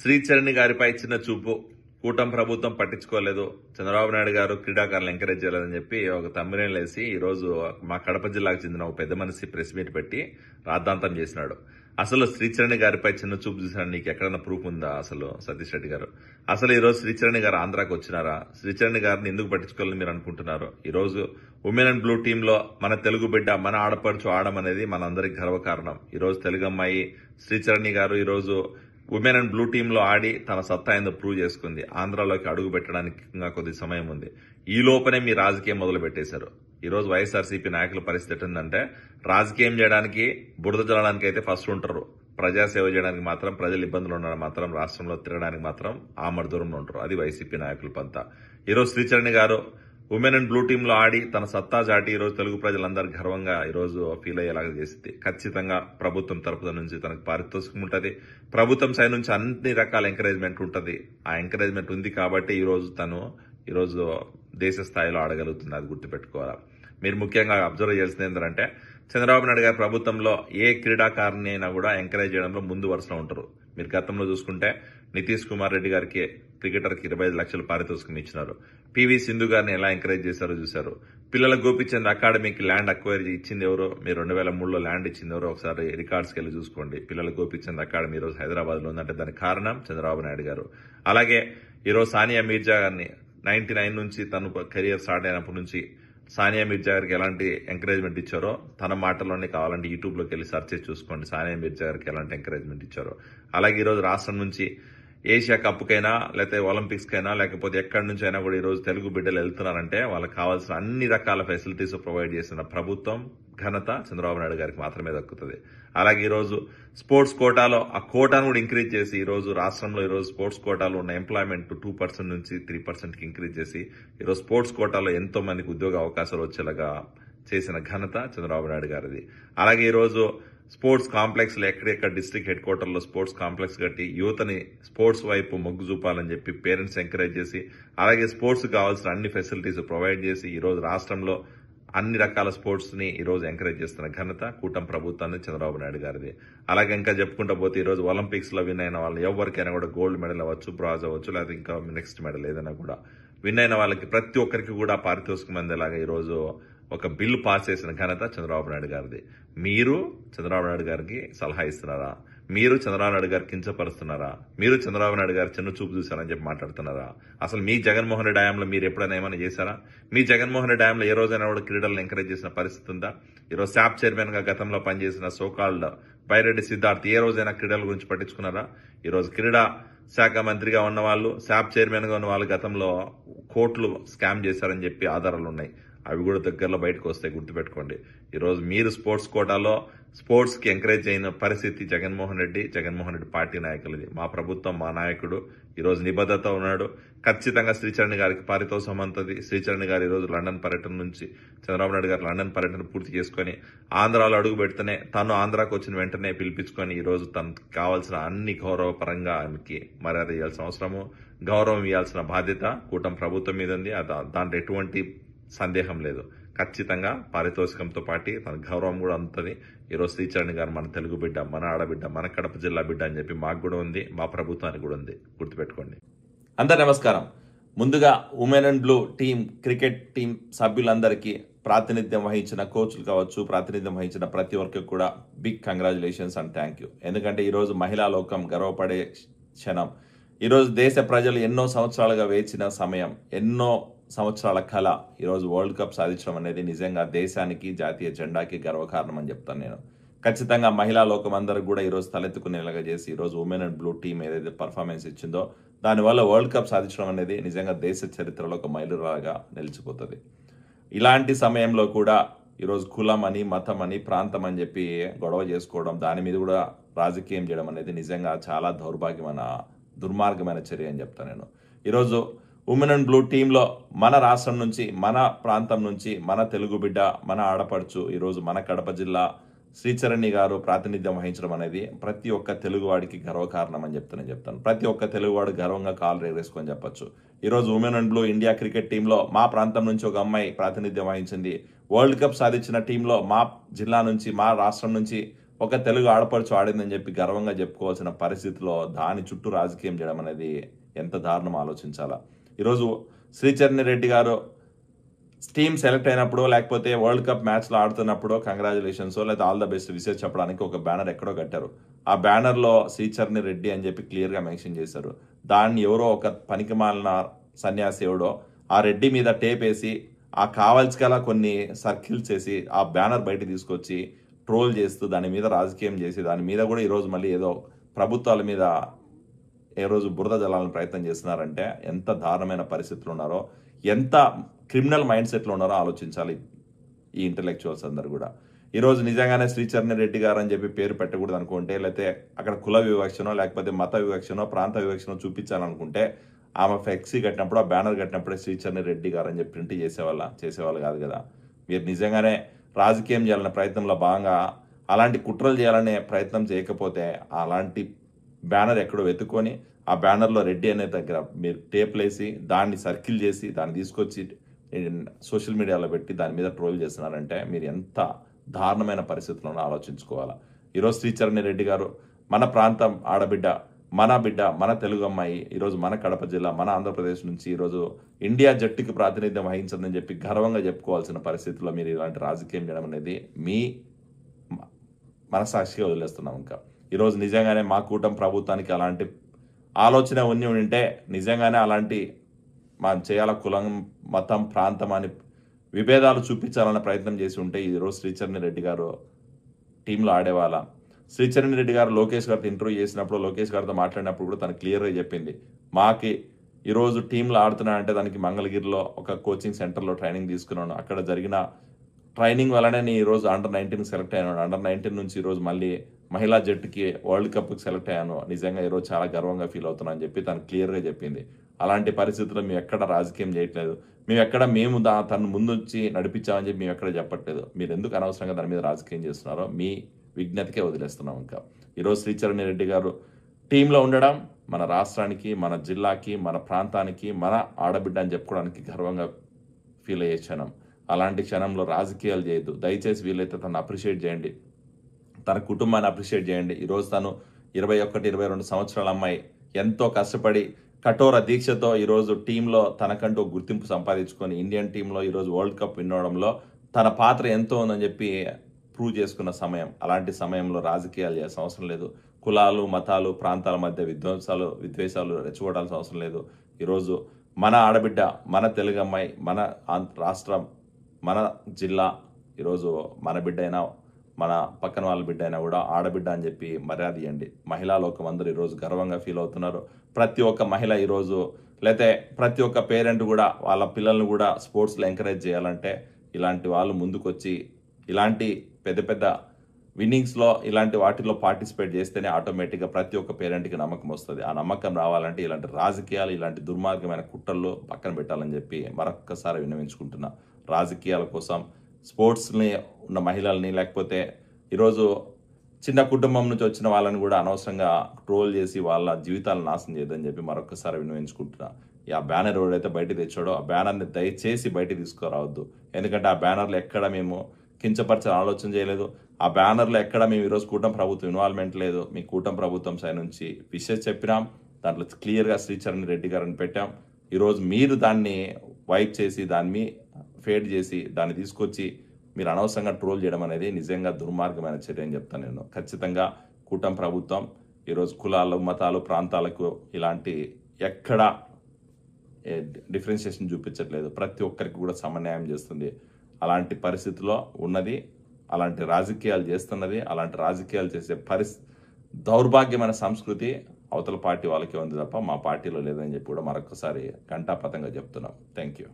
శ్రీచరణి గారిపై చిన్న చూపు, కూటమి ప్రభుత్వం పట్టించుకోలేదు, చంద్రబాబు నాయుడు గారు క్రీడాకారులు ఎంకరేజ్ చేయలేదని చెప్పి ఒక తమ్మినేలు వేసి ఈ రోజు మా కడప జిల్లాకు చెందిన ఒక పెద్ద మనిషి ప్రెస్ మీట్ పెట్టి రాద్ధాంతం చేసినాడు. అసలు శ్రీచరణి గారిపై చిన్న చూపు చూసినా నీకు ఎక్కడన్నా ప్రూఫ్ ఉందా? అసలు సతీష్ రెడ్డి గారు అసలు ఈ రోజు శ్రీచరణి గారు ఆంధ్రాకి వచ్చినారా? శ్రీచరణి గారిని ఎందుకు పట్టించుకోవాలని మీరు అనుకుంటున్నారు? ఈ రోజు ఉమెన్ అండ్ బ్లూ టీమ్ లో మన తెలుగు బిడ్డ, మన ఆడపడుచు ఆడడం అనేది మనందరికి గర్వకారణం. ఈ రోజు తెలుగు అమ్మాయి శ్రీచరణి గారు ఈ రోజు ఉమెన్ అండ్ బ్లూ టీమ్ లో ఆడి తన సత్తా ఏందో ప్రూవ్ చేసుకుంది. ఆంధ్రాలోకి అడుగు పెట్టడానికి ఇంకా కొద్ది సమయం ఉంది. ఈ లోపనే మీ రాజకీయం మొదలు పెట్టేశారు. ఈ రోజు వైఎస్ఆర్సీపీ నాయకుల పరిస్థితి ఏంటంటే రాజకీయం చేయడానికి, బురద జల్లడానికి అయితే ఫస్ట్ ఉంటారు. ప్రజాసేవ చేయడానికి మాత్రం, ప్రజలు ఇబ్బందులు ఉండడానికి మాత్రం, రాష్ట్రంలో తిరగడానికి మాత్రం ఆమడ దూరంలో ఉంటారు. అది వైసీపీ నాయకుల పంత. ఈ రోజు శ్రీచరణి గారు ఉమెన్ అండ్ బ్లూ టీమ్ లో ఆడి తన సత్తా చాటి ఈ రోజు తెలుగు ప్రజలందరూ గర్వంగా ఈ రోజు ఫీల్ అయ్యేలాగా చేసింది. ఖచ్చితంగా ప్రభుత్వం తరపున నుంచి తనకు పారితోషికం ఉంటుంది. ప్రభుత్వం సైడ్ నుంచి అన్ని రకాల ఎంకరేజ్మెంట్ ఉంటుంది. ఆ ఎంకరేజ్మెంట్ ఉంది కాబట్టి ఈ రోజు తను ఈ రోజు దేశ స్థాయిలో ఆడగలుగుతుంది. అది గుర్తుపెట్టుకోవాలి. మీరు ముఖ్యంగా అబ్జర్వ్ చేయాల్సింది ఏంటంటే చంద్రబాబు నాయుడు గారి ప్రభుత్వంలో ఏ క్రీడాకారిని అయినా కూడా ఎంకరేజ్ చేయడంలో ముందు వరుసలో ఉంటారు. మీరు గతంలో చూసుకుంటే నితీష్ కుమార్ రెడ్డి గారికి క్రికెటర్కి 25 లక్షలు పారితోషికం ఇచ్చినారు. పివి సింధు గారిని ఎలా ఎంకరేజ్ చేశారో చూశారు. పిల్లల గోపిచంద్ అకాడమీకి ల్యాండ్ అక్వైర్ ఇచ్చింది ఎవరో? మీరు 2003లో ల్యాండ్ ఇచ్చింది ఎవరో? ఒకసారి రికార్డ్స్కి వెళ్ళి చూసుకోండి. పిల్లల గోపిచంద్ అకాడమీ ఈరోజు హైదరాబాద్ లో ఉందంటే దానికి కారణం చంద్రబాబు నాయుడు గారు. అలాగే ఈరోజు సానియా మీర్జా గారిని 99 నుంచి తను కెరియర్ స్టార్ట్ అయినప్పటి నుంచి సానియా మీర్జా గారికి ఎలాంటి ఎంకరేజ్మెంట్ ఇచ్చారో తన మాటల్లోనే కావాలంటే యూట్యూబ్ లోకి వెళ్ళి సెర్చ్ చేసి చూసుకోండి. సానియా మీర్జా గారికి ఎలాంటి ఎంకరేజ్మెంట్ ఇచ్చారో. అలాగే ఈరోజు రాష్ట్రం నుంచి ఏషియా కప్కైనా, లేకపోతే ఒలింపిక్స్ కైనా, లేకపోతే ఎక్కడి నుంచి అయినా కూడా ఈ రోజు తెలుగు బిడ్డలు వెళ్తున్నారంటే వాళ్ళకి కావాల్సిన అన్ని రకాల ఫెసిలిటీస్ ప్రొవైడ్ చేసిన ప్రభుత్వం ఘనత చంద్రబాబు నాయుడు గారికి మాత్రమే దక్కుతుంది. అలాగే ఈ రోజు స్పోర్ట్స్ కోటాలో ఆ కోటాను కూడా ఇంక్రీజ్ చేసి ఈ రోజు రాష్ట్రంలో ఈ రోజు స్పోర్ట్స్ కోటాలో ఉన్న ఎంప్లాయ్మెంట్ 2% నుంచి 3% కి ఇంక్రీజ్ చేసి ఈ రోజు స్పోర్ట్స్ కోటాలో ఎంతో మందికి ఉద్యోగ అవకాశాలు వచ్చేలాగా చేసిన ఘనత చంద్రబాబు నాయుడు గారిది. అలాగే ఈ రోజు స్పోర్ట్స్ కాంప్లెక్స్ లో ఎక్కడెక్కడ డిస్ట్రిక్ట్ హెడ్ క్వార్టర్ లో స్పోర్ట్స్ కాంప్లెక్స్ కట్టి యువతని స్పోర్ట్స్ వైపు మొగ్గు చూపాలని చెప్పి పేరెంట్స్ ఎంకరేజ్ చేసి, అలాగే స్పోర్ట్స్ కావాల్సిన అన్ని ఫెసిలిటీస్ ప్రొవైడ్ చేసి ఈ రోజు రాష్ట్రంలో అన్ని రకాల స్పోర్ట్స్ ని ఈ రోజు ఎంకరేజ్ చేస్తున్న ఘనత కూటమి ప్రభుత్వాన్ని చంద్రబాబు నాయుడు గారిది. అలాగే ఇంకా చెప్పుకుంటూ పోతే ఈ రోజు ఒలింపిక్స్ లో విన్ అయిన వాళ్ళు ఎవరికైనా కూడా గోల్డ్ మెడల్ అవ్వచ్చు, బ్రాజ్ అవ్వచ్చు, లేకపోతే ఇంకా నెక్స్ట్ మెడల్ ఏదైనా కూడా విన్ అయిన వాళ్ళకి ప్రతి ఒక్కరికి కూడా పారితోషికం అందేలాగా ఈ రోజు ఒక బిల్లు పాస్ చేసిన ఘనత చంద్రబాబు నాయుడు గారిది. మీరు చంద్రబాబు నాయుడు గారికి సలహా ఇస్తున్నారా? మీరు చంద్రబాబు నాయుడు గారికి కించపరుస్తున్నారా? మీరు చంద్రబాబు నాయుడు గారు చిన్న చూపు చూశారని చెప్పి మాట్లాడుతున్నారా? అసలు మీ జగన్మోహన్ రెడ్డి హయాంలో మీరు ఎప్పుడైనా ఏమైనా చేశారా? మీ జగన్మోహన్ రెడ్డి హయాంలో ఏ రోజైనా కూడా క్రీడలను ఎంకరేజ్ చేసిన పరిస్థితి ఉందా? ఈరోజు శాప్ చైర్మన్ గా గతంలో పనిచేసిన సోకాల్డ్ బైరెడ్డి సిద్ధార్థ్ ఏ రోజైనా క్రీడల గురించి పట్టించుకున్నారా? ఈరోజు క్రీడా శాఖ మంత్రిగా ఉన్న వాళ్ళు, శాప్ చైర్మన్ గా ఉన్న వాళ్ళు గతంలో కోట్లు స్కామ్ చేశారని చెప్పి ఆధారాలు ఉన్నాయి. అవి కూడా దగ్గరలో బయటకు వస్తాయి, గుర్తుపెట్టుకోండి. ఈరోజు మీరు స్పోర్ట్స్ కోటాలో స్పోర్ట్స్ కి ఎంకరేజ్ అయిన పరిస్థితి జగన్మోహన్ రెడ్డి పార్టీ నాయకులది. మా ప్రభుత్వం, మా నాయకుడు ఈరోజు నిబద్ధత ఉన్నాడు. ఖచ్చితంగా శ్రీచరణి గారికి పారితోషికం అంతది. శ్రీచరణి గారు ఈరోజు లండన్ పర్యటన నుంచి చంద్రబాబు నాయుడు గారు లండన్ పర్యటన పూర్తి చేసుకుని ఆంధ్రాలో అడుగు పెడితేనే తను ఆంధ్రాకు వచ్చిన వెంటనే పిలిపించుకొని ఈ రోజు తనకు కావాల్సిన అన్ని గౌరవపరంగా ఆమెకి మర్యాద ఇవ్వాల్సిన అవసరము, గౌరవం ఇవ్వాల్సిన బాధ్యత కూటమి ప్రభుత్వం మీద ఉంది. దాంట్లో ఎటువంటి సందేహం లేదు. ఖచ్చితంగా పారితోషికంతో పాటు తన గౌరవం కూడా అందుతుంది. ఈరోజు శ్రీచరణి గారు మన తెలుగు బిడ్డ, మన ఆడబిడ్డ, మన కడప జిల్లా బిడ్డ అని చెప్పి మాకు కూడా ఉంది, మా ప్రభుత్వానికి కూడా ఉంది, గుర్తుపెట్టుకోండి. అందరు నమస్కారం. ముందుగా women and blue team cricket team సభ్యులందరికీ, ప్రాతినిధ్యం వహించిన కోచ్లు కావచ్చు, ప్రాతినిధ్యం వహించిన ప్రతి ఒక్కరికి కూడా big congratulations and thank you. ఎందుకంటే ఈరోజు మహిళా లోకం గర్వపడే క్షణం. ఈరోజు దేశ ప్రజలు ఎన్నో సంవత్సరాలుగా వేచిన సమయం, ఎన్నో సంవత్సరాల కళ ఈరోజు వరల్డ్ కప్ సాధించడం అనేది నిజంగా దేశానికి, జాతీయ జెండాకి గర్వకారణం అని చెప్తాను నేను. ఖచ్చితంగా మహిళా లోకం అందరికి కూడా ఈరోజు తలెత్తుకునేలాగా చేసి ఈరోజు ఉమెన్ అండ్ బ్లూ టీం ఏదైతే పర్ఫార్మెన్స్ ఇచ్చిందో దానివల్ల వరల్డ్ కప్ సాధించడం అనేది నిజంగా దేశ చరిత్రలో ఒక మైలురాయిగా నిలిచిపోతుంది. ఇలాంటి సమయంలో కూడా ఈరోజు కులం అని, మతం అని, ప్రాంతం అని చెప్పి గొడవ చేసుకోవడం, దాని మీద కూడా రాజకీయం చేయడం అనేది నిజంగా చాలా దౌర్భాగ్యమైన, దుర్మార్గమైన చర్య అని చెప్తాను నేను. ఈరోజు ఉమెన్ అండ్ బ్లూ టీంలో మన రాష్ట్రం నుంచి, మన ప్రాంతం నుంచి, మన తెలుగు బిడ్డ, మన ఆడపడుచు ఈరోజు మన కడప జిల్లా శ్రీచరణి గారు ప్రాతినిధ్యం వహించడం అనేది ప్రతి ఒక్క తెలుగువాడికి గర్వకారణం అని చెప్తాను. ప్రతి ఒక్క తెలుగువాడు గర్వంగా కాలు ఎగరేసుకొని చెప్పొచ్చు. ఈరోజు women and blue India cricket టీంలో మా ప్రాంతం నుంచి ఒక అమ్మాయి ప్రాతినిధ్యం వహించింది. వరల్డ్ కప్ సాధించిన టీంలో మా జిల్లా నుంచి, మా రాష్ట్రం నుంచి ఒక తెలుగు ఆడపడుచు ఆడిందని చెప్పి గర్వంగా చెప్పుకోవాల్సిన పరిస్థితిలో దాని చుట్టూ రాజకీయం చేయడం అనేది ఎంత దారుణం ఆలోచించాలా. ఈరోజు శ్రీచరణ్ రెడ్డి గారు టీమ్ సెలెక్ట్ అయినప్పుడు లేకపోతే వరల్డ్ కప్ మ్యాచ్లో ఆడుతున్నప్పుడు కంగ్రాచులేషన్స్ లేదా ఆల్ ద బెస్ట్ విషెస్ చెప్పడానికి ఒక బ్యానర్ ఎక్కడో కట్టారు. ఆ బ్యానర్లో శ్రీచరణ్ రెడ్డి అని చెప్పి క్లియర్గా మెన్షన్ చేశారు. దాన్ని ఎవరో ఒక పనికిమాలిన సన్యాసి ఎవడో ఆ రెడ్డి మీద టేప్ వేసి ఆ కావాల్సిన కొన్ని సర్కిల్స్ వేసి ఆ బ్యానర్ బయట తీసుకొచ్చి ట్రోల్ చేస్తూ దాని మీద రాజకీయం చేసి దాని మీద కూడా ఈరోజు మళ్ళీ ఏదో ప్రభుత్వాల మీద ఏ రోజు బురద జలాలను ప్రయత్నం చేస్తున్నారంటే ఎంత దారుణమైన పరిస్థితులు ఉన్నారో, ఎంత క్రిమినల్ మైండ్ సెట్లో ఉన్నారో ఆలోచించాలి ఈ ఇంటలెక్చువల్స్ అందరు కూడా. ఈరోజు నిజంగానే శ్రీచరణ్ రెడ్డి గారు అని చెప్పి పేరు పెట్టకూడదు అనుకుంటే, లేకపోతే అక్కడ కుల వివక్షనో లేకపోతే మత వివక్షనో ప్రాంత వివక్షనో చూపించాలనుకుంటే ఆమె ఫ్లెక్సీ కట్టినప్పుడు ఆ బ్యానర్ కట్టినప్పుడే శ్రీచరణ్ రెడ్డి గారు అని చెప్పి ప్రింట్ చేసేవాళ్ళు కాదు కదా. మీరు నిజంగానే రాజకీయం చేయాలనే ప్రయత్నంలో భాగంగా అలాంటి కుట్రలు చేయాలనే ప్రయత్నం చేయకపోతే అలాంటి బ్యానర్ ఎక్కడో వెతుక్కొని ఆ బ్యానర్లో రెడ్డి అనే దగ్గర మీరు టేప్లు వేసి దాన్ని సర్కిల్ చేసి దాన్ని తీసుకొచ్చి సోషల్ మీడియాలో పెట్టి దాని మీద ట్రోల్ చేస్తున్నారంటే మీరు ఎంత దారుణమైన పరిస్థితులను ఆలోచించుకోవాలా. ఈరోజు శ్రీచరణ్ రెడ్డి గారు మన ప్రాంతం ఆడబిడ్డ, మన బిడ్డ, మన తెలుగు అమ్మాయి, ఈరోజు మన కడప జిల్లా, మన ఆంధ్రప్రదేశ్ నుంచి ఈరోజు ఇండియా జట్టుకి ప్రాతినిధ్యం వహించదని చెప్పి గర్వంగా చెప్పుకోవాల్సిన పరిస్థితుల్లో మీరు ఇలాంటి రాజకీయం చేయడం అనేది మీ మనసాక్షిగా వదిలేస్తున్నాం. ఇంకా ఈరోజు నిజంగానే మా కూటమి ప్రభుత్వానికి అలాంటి ఆలోచన ఉంటే నిజంగానే అలాంటి మనం చేయాల కులం, మతం, ప్రాంతం అని విభేదాలు చూపించాలన్న ప్రయత్నం చేసి ఉంటే ఈరోజు శ్రీచరణ్ రెడ్డి గారు టీంలో ఆడేవాళ్ళ. శ్రీచరణ్ రెడ్డి గారు లోకేష్ గారితో ఇంటర్వ్యూ చేసినప్పుడు, లోకేష్ గారితో మాట్లాడినప్పుడు కూడా తను క్లియర్గా చెప్పింది, మాకి ఈరోజు టీంలో ఆడుతున్నానంటే దానికి మంగళగిరిలో ఒక కోచింగ్ సెంటర్లో ట్రైనింగ్ తీసుకున్నాను. అక్కడ జరిగిన ట్రైనింగ్ వల్లనే నేను ఈరోజు అండర్-19 సెలెక్ట్ అయ్యాను. అండర్-19 నుంచి ఈరోజు మళ్ళీ మహిళా జట్టుకి వరల్డ్ కప్కి సెలెక్ట్ అయ్యాను. నిజంగా ఈరోజు చాలా గర్వంగా ఫీల్ అవుతున్నాను అని చెప్పి తను క్లియర్గా చెప్పింది. అలాంటి పరిస్థితుల్లో మేము ఎక్కడ రాజకీయం చేయట్లేదు, మేము తను ముందుంచి నడిపించామని చెప్పి మేము ఎక్కడ చెప్పట్లేదు. మీరు ఎందుకు అనవసరంగా దాని మీద రాజకీయం చేస్తున్నారో మీ విజ్ఞతకే వదిలేస్తున్నాం. ఇంకా ఈరోజు శ్రీచరణ్ రెడ్డి గారు టీంలో ఉండడం మన రాష్ట్రానికి, మన జిల్లాకి, మన ప్రాంతానికి, మన ఆడబిడ్డ అని చెప్పుకోవడానికి గర్వంగా ఫీల్ అయ్యే క్షణం. అలాంటి క్షణంలో రాజకీయాలు చేయొద్దు. దయచేసి వీలైతే తను అప్రిషియేట్ చేయండి, తన కుటుంబాన్ని అప్రిషియేట్ చేయండి. ఈరోజు తను 21-22 సంవత్సరాల అమ్మాయి ఎంతో కష్టపడి కఠోర దీక్షతో ఈరోజు టీంలో తనకంటూ గుర్తింపు సంపాదించుకొని ఇండియన్ టీంలో ఈరోజు వరల్డ్ కప్ విన్ అవడంలో తన పాత్ర ఎంతో ఉందని చెప్పి ప్రూవ్ చేసుకున్న సమయం. అలాంటి సమయంలో రాజకీయాలు చేయాల్సిన అవసరం లేదు. కులాలు, మతాలు, ప్రాంతాల మధ్య విద్వేషాలు రెచ్చగొట్టాల్సిన అవసరం లేదు. ఈరోజు మన ఆడబిడ్డ, మన తెలుగు అమ్మాయి, మన రాష్ట్రం, మన జిల్లా, ఈరోజు మన బిడ్డ అయినా మన పక్కన వాళ్ళ బిడ్డ అయినా కూడా ఆడబిడ్డ అని చెప్పి మర్యాద ఇవ్వండి. మహిళా లోకం అందరూ ఈరోజు గర్వంగా ఫీల్ అవుతున్నారు. ప్రతి ఒక్క మహిళ ఈరోజు లేతే ప్రతి ఒక్క పేరెంట్ కూడా వాళ్ళ పిల్లల్ని కూడా స్పోర్ట్స్లో ఎంకరేజ్ చేయాలంటే ఇలాంటి వాళ్ళు ముందుకొచ్చి ఇలాంటి పెద్ద పెద్ద విన్నింగ్స్లో ఇలాంటి వాటిల్లో పార్టిసిపేట్ చేస్తేనే ఆటోమేటిక్గా ప్రతి ఒక్క పేరెంట్కి నమ్మకం వస్తుంది. ఆ నమ్మకం రావాలంటే ఇలాంటి రాజకీయాలు, ఇలాంటి దుర్మార్గమైన కుట్రలు పక్కన పెట్టాలని చెప్పి మరొక్కసారి విన్నవించుకుంటున్నా. రాజకీయాల కోసం స్పోర్ట్స్ని ఉన్న మహిళల్ని లేకపోతే ఈరోజు చిన్న కుటుంబం నుంచి వచ్చిన వాళ్ళని కూడా అనవసరంగా ట్రోల్ చేసి వాళ్ళ జీవితాలను నాశనం చేయదని చెప్పి మరొకసారి విన్నవించుకుంటున్నా. ఆ బ్యానర్ ఎవడైతే బయట తెచ్చాడో ఆ బ్యానర్ని దయచేసి బయట తీసుకురావద్దు. ఎందుకంటే ఆ బ్యానర్లో ఎక్కడ మేము కించపరచాలని ఆలోచన చేయలేదు. ఆ బ్యానర్లో ఎక్కడ మేము ఈరోజు కూటమి ప్రభుత్వం ఇన్వాల్వ్మెంట్ లేదు. మీ కూటమి ప్రభుత్వం సైడ్ నుంచి విషయం చెప్పినాం, దాంట్లో క్లియర్గా శ్రీచరణ్ రెడ్డి గారిని పెట్టాం. ఈరోజు మీరు దాన్ని వైప్ చేసి దాన్ని ఫేడ్ చేసి దాన్ని తీసుకొచ్చి మీరు అనవసరంగా ట్రోల్ చేయడం అనేది నిజంగా దుర్మార్గమైన చర్య అని చెప్తాను నేను. ఖచ్చితంగా కూటమి ప్రభుత్వం ఈరోజు కులాలు, మతాలు, ప్రాంతాలకు ఇలాంటి ఎక్కడ డిఫరెన్షియేషన్ చూపించట్లేదు. ప్రతి ఒక్కరికి కూడా సమన్యాయం చేస్తుంది. అలాంటి పరిస్థితిలో ఉన్నది, అలాంటి రాజకీయాలు చేస్తున్నది, అలాంటి రాజకీయాలు చేసే దౌర్భాగ్యమైన సంస్కృతి అవతల పార్టీ వాళ్ళకే ఉంది తప్ప మా పార్టీలో లేదని చెప్పి కూడా మరొకసారి ఘంటాపథంగా చెప్తున్నాం. Thank you.